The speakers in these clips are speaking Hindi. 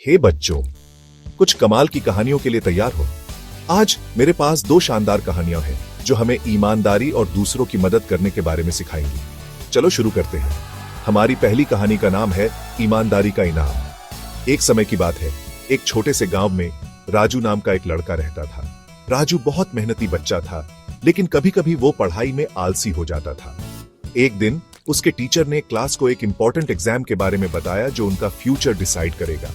हे बच्चों, कुछ कमाल की कहानियों के लिए तैयार हो। आज मेरे पास दो शानदार कहानियां हैं जो हमें ईमानदारी और दूसरों की मदद करने के बारे में सिखाएंगी। चलो शुरू करते हैं। हमारी पहली कहानी का नाम है ईमानदारी का इनाम। एक समय की बात है, एक छोटे से गांव में राजू नाम का एक लड़का रहता था। राजू बहुत मेहनती बच्चा था, लेकिन कभी कभी वो पढ़ाई में आलसी हो जाता था। एक दिन उसके टीचर ने क्लास को एक इंपॉर्टेंट एग्जाम के बारे में बताया जो उनका फ्यूचर डिसाइड करेगा।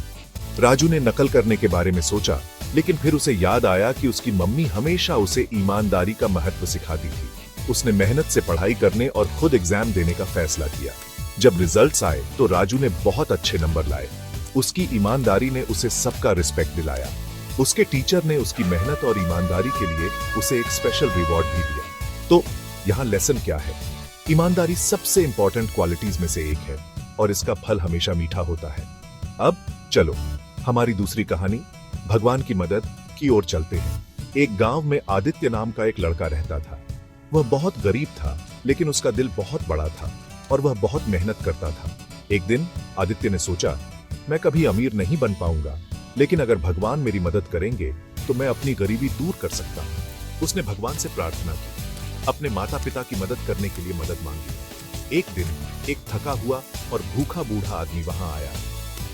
राजू ने नकल करने के बारे में सोचा, लेकिन फिर उसे याद आया कि उसकी मम्मी हमेशा उसे ईमानदारी का महत्व सिखाती थी। उसने मेहनत से पढ़ाई करने और खुद एग्जाम देने का फैसला किया। जब रिजल्ट्स आए तो राजू ने बहुत अच्छे नंबर लाए। उसकी ईमानदारी ने उसे सबका रिस्पेक्ट दिलाया। उसके टीचर ने उसकी मेहनत और ईमानदारी के लिए उसे एक स्पेशल रिवॉर्ड भी दिया। तो यहाँ लेसन क्या है? ईमानदारी सबसे इंपॉर्टेंट क्वालिटीज में से एक है और इसका फल हमेशा मीठा होता है। अब चलो हमारी दूसरी कहानी भगवान की मदद की ओर चलते हैं। एक गांव में आदित्य नाम का एक लड़का रहता था। वह बहुत गरीब था, लेकिन उसका दिल बहुत बड़ा था और वह बहुत मेहनत करता था। एक दिन आदित्य ने सोचा, मैं कभी अमीर नहीं बन पाऊंगा, लेकिन अगर भगवान मेरी मदद करेंगे तो मैं अपनी गरीबी दूर कर सकता हूं। उसने भगवान से प्रार्थना की, अपने माता पिता की मदद करने के लिए मदद मांगी। एक दिन एक थका हुआ और भूखा बूढ़ा आदमी वहां आया।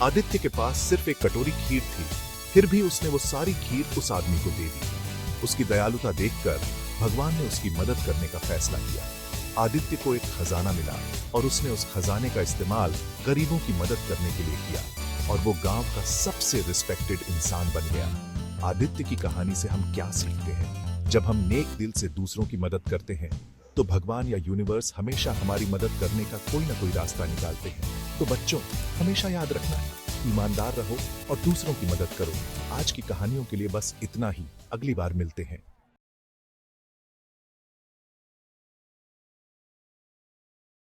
आदित्य के पास सिर्फ एक कटोरी खीर थी, फिर भी उसने वो सारी खीर उस आदमी को दे दी। उसकी दयालुता देखकर भगवान ने उसकी मदद करने का फैसला किया। आदित्य को एक खजाना मिला और उसने उस खजाने का इस्तेमाल गरीबों की मदद करने के लिए किया और वो गांव का सबसे रिस्पेक्टेड इंसान बन गया। आदित्य की कहानी से हम क्या सीखते हैं? जब हम नेक दिल से दूसरों की मदद करते हैं तो भगवान या यूनिवर्स हमेशा हमारी मदद करने का कोई ना कोई रास्ता निकालते हैं। तो बच्चों, हमेशा याद रखना है, ईमानदार रहो और दूसरों की मदद करो। आज की कहानियों के लिए बस इतना ही। अगली बार मिलते हैं।